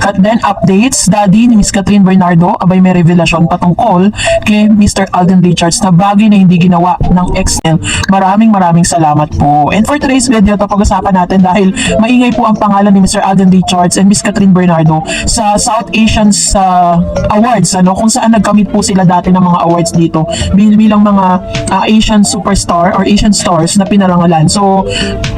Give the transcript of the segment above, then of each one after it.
At then updates, daddy ni Miss Catherine Bernardo, abay may revelasyon patungkol kay Mr. Alden Richards na bagay na hindi ginawa ng ex niya. Maraming salamat po. And for today's video, ito pag-usapan natin dahil maingay po ang pangalan ni Mr. Alden Richards and Miss Catherine Bernardo sa South Asian Awards, kung saan nagkamit po sila dati ng mga awards dito bilang mga Asian superstar or Asian stars na pinarangalan. So,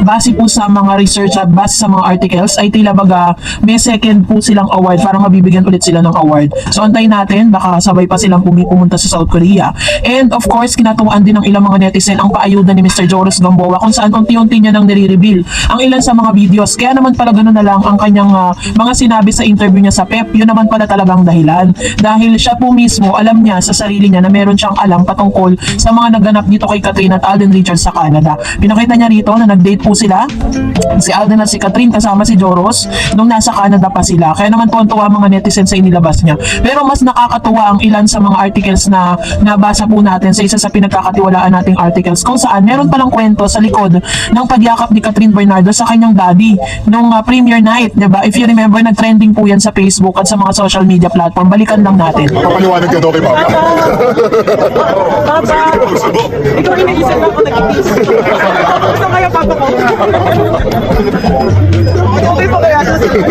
base po sa mga research at base sa mga articles, ay tila baga may second po silang award, parang mabibigyan ulit sila ng award. So antayin natin, baka sabay pa silang pumunta sa South Korea. And of course, kinatuwaan din ng ilang mga netizen ang paayuda ni Mr. Joros Gamboa kung saan unti-unti niya nang nire-reveal ang ilan sa mga videos. Kaya naman pala ganoon na lang ang kanyang mga sinabi sa interview niya sa PEP. Yun naman pala talagang dahilan. Dahil siya po mismo, alam niya sa sarili niya na meron siyang alam patungkol sa mga naganap dito kay Catherine at Alden Richards sa Canada. Pinakita niya rito na nag-date po sila, si Alden at si Catherine kasama si Joros nung nasa Canada pa sila. Kaya naman tuwan-tuwa mga netizens sa inilabas niya. Pero mas nakakatuwa ang ilan sa mga articles na nabasa po natin sa isa sa pinagkakatiwalaan nating articles kung saan meron palang kwento sa likod ng pagyakap ni Catherine Bernardo sa kanyang daddy nung premiere night, diba? If you remember, nag-trending po yan sa Facebook at sa mga social media platform. Balikan lang natin. Papaliwanag ka daw kay Papa. Papa! Ikaw iniisip ako nag-iis. Gusto kaya Papa ko? Okay pa kaya? Okay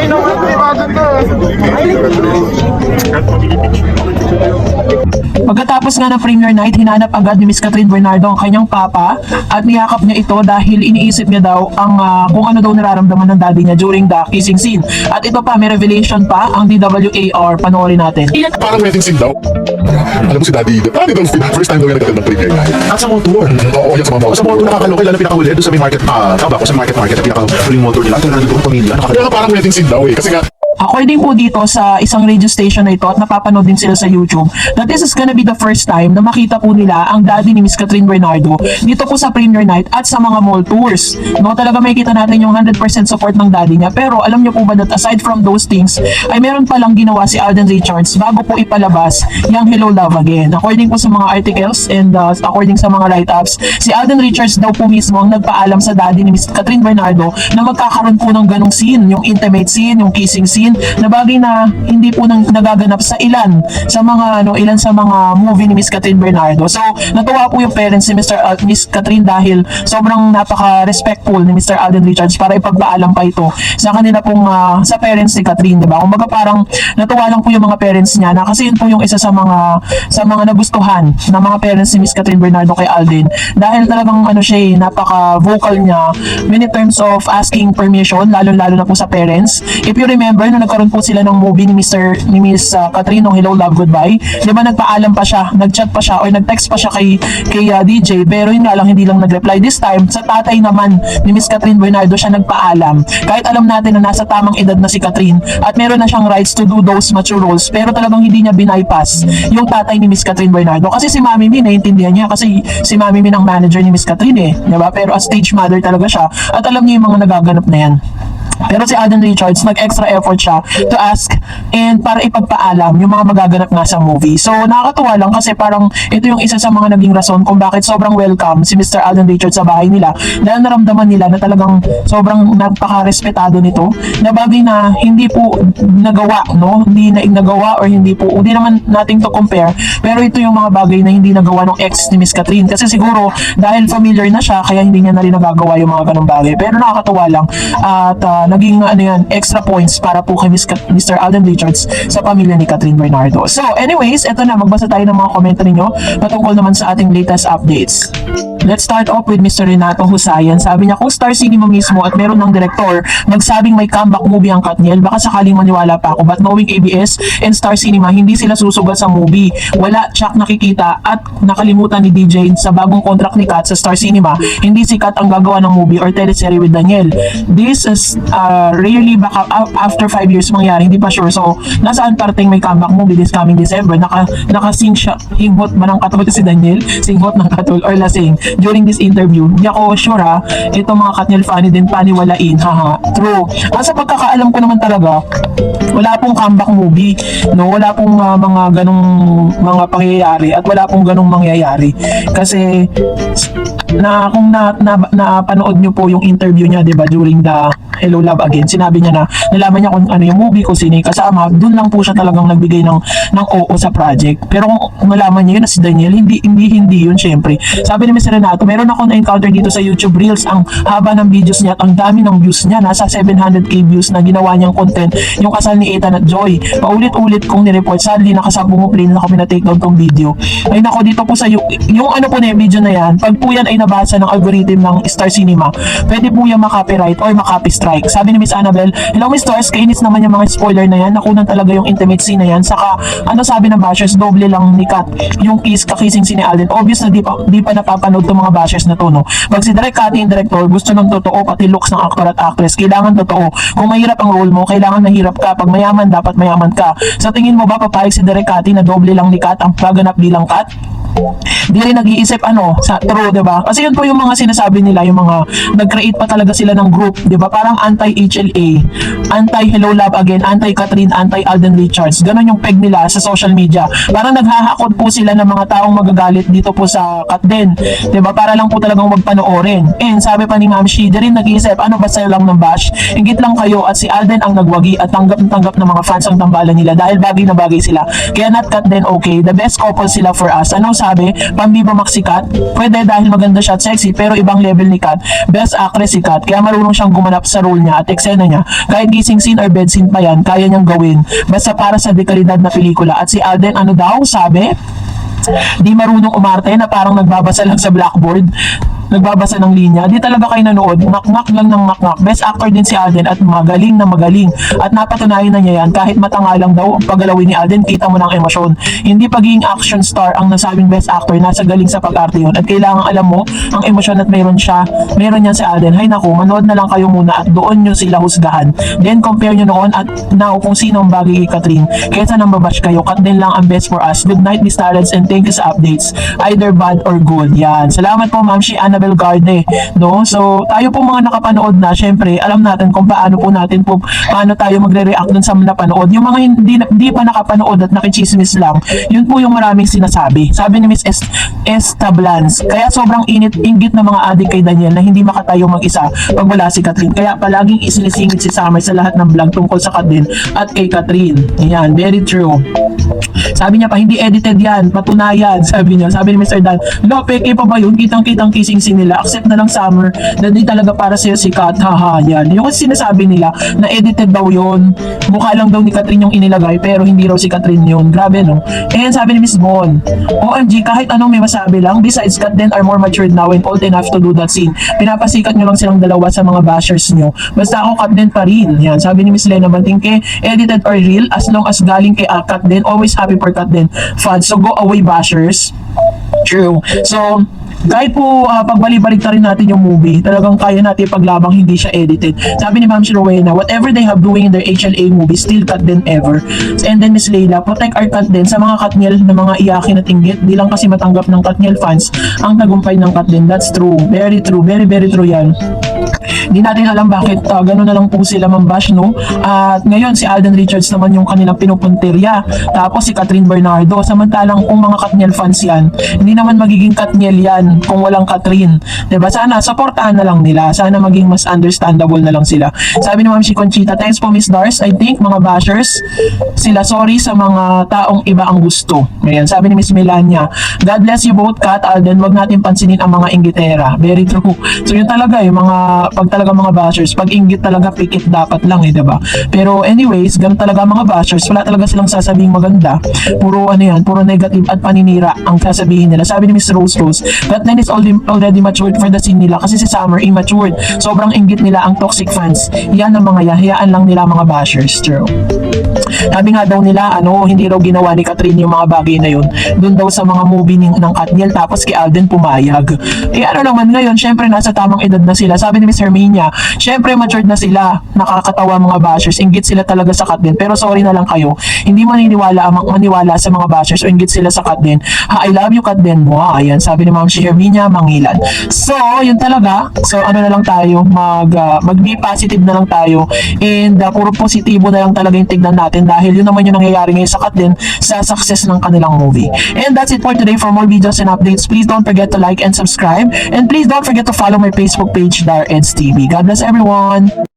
naman, may bago to. Pagkatapos nga ng premiere night, hinanap agad ni Miss Catherine Bernardo ang kanyang papa at niyakap niya ito dahil iniisip niya daw ang kung ano daw nararamdaman ng daddy niya during the kissing scene. At ito pa, may revelation pa ang DWAR. Panoorin natin. Parang wedding scene daw. Alam mo si Daddy, first time daw yan nagkatid ng premiere night. Sa mall tour. Oo, yan sa mga mall. Sa mall tour nakakaloka, lalo pinakahuli doon sa may market, tama ba? Sa market, at pinakahuling mall tour nila. Ito na nandun ang pamilya. Kaya nga parang wedding scene daw eh. Kasi nga, According po dito sa isang radio station na ito at napapanood din sila sa YouTube, that this is gonna be the first time na makita po nila ang daddy ni Miss Catherine Bernardo dito po sa premiere night at sa mga mall tours. No, talaga makikita natin yung 100% support ng daddy niya. Pero alam niyo po ba that aside from those things, ay meron palang ginawa si Alden Richards bago po ipalabas yung Hello Love Again. According po sa mga articles and according sa mga write-ups, si Alden Richards daw po mismo ang nagpaalam sa daddy ni Miss Catherine Bernardo na magkakaroon po ng ganong scene, yung intimate scene, yung kissing scene, na bagay na hindi po nagaganap sa ilan sa mga movie ni Miss Catherine Bernardo. So natuwa po yung parents ni Miss Catherine dahil sobrang napaka-respectful ni Mr. Alden Richards para ipagpaalam pa ito sa kanila pong sa parents ni Catherine, diba? Kumbaga parang natuwa lang po yung mga parents niya na kasi yun po yung isa sa mga nagustuhan ng mga parents ni Miss Catherine Bernardo kay Alden dahil talagang siya napaka-vocal niya in terms of asking permission, lalo na po sa parents. If you remember, nung nagkaroon po sila ng movie ni Miss Catherine ng Hello Love Goodbye, di ba nagpaalam pa siya, nagchat pa siya or nag-text pa siya kay DJ, pero yun nga lang hindi lang nag-reply. This time sa tatay naman ni Miss Catherine Bernardo siya nagpaalam. Kahit alam natin na nasa tamang edad na si Catherine at meron na siyang rights to do those mature roles, pero talagang hindi niya bypass yung tatay ni Miss Catherine Bernardo. Kasi si Mami Mi naiintindihan niya kasi si Mami Mi ang manager ni Miss Catherine di ba? Pero as stage mother talaga siya at alam niya yung mga nagaganap na yan. Pero si Alden Richards, nag-extra effort siya to ask and para ipagpaalam yung mga magaganap nga sa movie. So, nakakatuwa lang kasi parang ito yung isa sa mga naging rason kung bakit sobrang welcome si Mr. Alden Richards sa bahay nila. Dahil naramdaman nila na talagang sobrang napaka-respetado nito na bagay na hindi po nagawa, no? Hindi na nagawa or hindi naman natin to compare. Pero ito yung mga bagay na hindi nagawa ng ex ni Miss Catherine. Kasi siguro, dahil familiar na siya, kaya hindi niya na rin nagagawa yung mga ganong bagay. Pero nakakatuwa lang at naging extra points para po kay Mr. Alden Richards sa pamilya ni Catherine Bernardo. So anyways, eto na, magbasa tayo ng mga komento ninyo patungkol naman sa ating latest updates. Let's start off with Mr. Renato Husayan. Sabi niya, kung Star Cinema mismo at meron ng director nagsabing may comeback movie ang Katniel, baka sakaling maniwala pa ako. But knowing ABS and Star Cinema, hindi sila susugal sa movie. Wala Chuck nakikita at nakalimutan ni DJ sa bagong contract ni Kat sa Star Cinema. Hindi si Kat ang gagawa ng movie or teleserye with Daniel. This is rarely baka after 5 years mangyari, hindi pa sure. So, nasaan parting may comeback movie this coming December? Nakasing siya, hinghot ba ng katol si Daniel? Singhot ng katol or lasing? During this interview, hindi ako sure itong mga Katniel fan din paniwalain, haha. True. Sa pagkakaalam ko naman talaga, wala pong comeback movie, no? Wala pong mga ganong mga pangyayari at wala pong ganong mangyayari. Kasi kung napanood nyo po yung interview niya, 'di ba, during the Hello Love Again, sinabi niya na nalaman niya kung ano yung movie, kung sino yung kasama, doon lang po siya talagang nagbigay ng oo sa project. Pero kung nalaman niya yun na si Daniel, hindi yun, syempre. Sabi ni Mr. Renato, meron ako na-encounter dito sa YouTube Reels, ang haba ng videos niya at ang dami ng views niya, nasa 700k views na ginawa niyang content, yung kasal ni Ethan at Joy. Paulit-ulit kong ni-report, sadly nakasabong plane na kami na take down tong video. Ay nako, dito po sa yung ano po na yung video na yan, pag po yan ay nabasa ng algorithm ng Star Cinema, pwede po yan makopyright or makapi strike. Sabi ni Miss Annabel, hello Miss Stars, kainis naman yung mga spoiler na yan, nakunan talaga yung intimate scene na yan. Saka ano sabi ng bashers, doble lang ni Kat yung kakissing si ni Alden. Obvious na di pa napapanood tong mga bashers na to, no? Pag si Direk Cathy, yung director, gusto ng totoo, pati looks ng actor at actress, kailangan totoo. Kung mahirap ang role mo, kailangan mahirap ka. Pag mayaman, dapat mayaman ka. Sa tingin mo ba papayag si Direk Cathy na doble lang ni Kat ang gaganap bilang Kat? Di rin nag-iisip sa true, diba? Kasi yun po yung mga sinasabi nila, yung mga nag-create pa talaga sila ng group, diba? Parang anti-HLA, anti-Hello Love Again, anti-Catherine, anti-Alden Richards. Ganon yung peg nila sa social media. Parang naghahakot po sila ng mga taong magagalit dito po sa Katden, diba? Para lang po talagang magpanoorin. And sabi pa ni Ma'am Shi, di rin nag-iisip, ano ba sa'yo lang ng bash? Ingit lang kayo at si Alden ang nagwagi at tanggap ng mga fans ang tambalan nila dahil bagay na bagay sila. Kaya not Katden okay, the best couple sila for us. Ano sabi? Pambiba Max si Kat? Pwede dahil maganda siya at sexy, pero ibang level ni Kat. Best actress si Kat, kaya marunong siyang gumanap sa role niya at eksena niya. Kahit kissing scene or bed scene pa yan, kaya niyang gawin. Basta para sa dekalidad na pelikula. At si Alden, ano daw? Sabi? Di marunong umarte na parang nagbabasa lang sa blackboard. Nagbabasa ng linya. Di talaga kayo nanood. Knock-knock lang ng knock-knock. Best actor din si Alden at magaling na magaling. At napatunayan na niya yan. Kahit matanga lang daw ang paggalawin ni Alden, kita mo ng emosyon. Hindi pagiging action star ang nasabing best actor. Nasa galing sa pag-arte yun. At kailangan alam mo ang emosyon at meron yan si Alden. Hay naku, manood na lang kayo muna at doon nyo sila husgahan. Then compare nyo noon at now kung sino ang bagay kay Catherine. Kaysa nang babash kayo, Kat din lang ang best for us. Good night, Miss Talents, and thank you sa updates. Either bad or good. Yan. Salamat po, Ma'am Shi Annabel Garde. No? So, tayo po mga nakapanood na, syempre, alam natin kung paano tayo magre-react dun sa napanood. Yung mga hindi pa nakapanood at nakichismis lang, yun po yung maraming sinasabi. Sabi ni Miss Establans, kaya sobrang inggit na mga adik kay Daniel na hindi makatayo mag-isa pag wala si Catherine. Kaya palaging isinisingit si Summer sa lahat ng vlog tungkol sa Catherine at kay Catherine. Yan, very true. Sabi niya pa, hindi edited yan, patunayan. Sabi ni Mr. Dan, no, peke pa ba yun? Kitang-kitang kissing scene nila. Accept na lang Summer na di talaga para sa'yo si Kat. Haha, yan. Yung sinasabi nila na edited daw yun. Mukha lang daw ni Catherine yung inilagay pero hindi raw si Catherine yun. Grabe, no? And sabi ni Miss Bon, OMG, kahit anong may masabi lang, besides Kat din are more matured now and old enough to do that scene. Pinapasikat nyo lang silang dalawa sa mga bashers nyo. Basta ako Kat din pa rin. Yan. Sabi ni Miss Lena Bantingke, edited or real, as long as galing kay Kat din, always happy for Kat din. Fun. So go away bashers. True. So, kahit po pagbalik-balik na rin natin yung movie, talagang kaya natin paglabang hindi siya edited. Sabi ni Ma'am Rowena, whatever they have doing in their HLA movie, still Kat din ever. And then Miss Leila, protect our Kat din sa mga Katniel na mga iyakin at inggit. Di lang kasi matanggap ng Katniel fans ang tagumpay ng Kat din. That's true. Very true. Very, very true yan. Di natin alam bakit gano'n na lang po sila mambash, no? At ngayon, si Alden Richards naman yung kanilang pinupuntirya. Tapos si Catherine Bernardo. Samantalang kung mga Katniel fans yan, hindi naman magiging Katniel yan kung walang Catherine. Diba? Sana, supportahan na lang nila. Sana maging mas understandable na lang sila. Sabi ni Ma'am si Conchita, thanks po Miss Dars. I think mga bashers, sila sorry sa mga taong iba ang gusto. Ayan. Sabi ni Miss Melania, God bless you both, Kat, Alden. Wag natin pansinin ang mga inggitera. Very true. So yun talaga, yung pag talaga mga bashers, pag inggit talaga, pikit dapat lang diba? Pero anyways, ganun talaga mga bashers, wala talaga silang sasabing maganda. Puro puro negative at paninira ang sasabihin nila. Sabi ni Miss Rose, Katniel is already matured for the scene nila kasi si Summer immatured. Sobrang inggit nila ang toxic fans. Yan ang mga hayaan lang nila mga bashers. True. Sabi nga daw nila, hindi raw ginawa ni Catherine yung mga bagay na yun. Doon daw sa mga movie ng Katniel, tapos kay Alden pumayag. Naman ngayon, syempre nasa tamang edad na sila. Sabi ni Miss Herminia. Syempre, matured na sila. Nakakatawa mga bashers. Inggit sila talaga sa Kat din. Pero sorry na lang kayo. Hindi maniwala sa mga bashers o inggit sila sa Kat din. Ha, I love you Kat din mo. Ayan, sabi ni Ma'am si Herminia Mangilan. So, yun talaga. So, ano na lang tayo, mag-be positive na lang tayo. And puro positibo na lang talaga yung tignan natin dahil yun naman yung nangyayari ngayon sa Kat din sa success ng kanilang movie. And that's it for today. For more videos and updates, please don't forget to like and subscribe. And please don't forget to follow my Facebook page, Dar Eds TV. God bless everyone!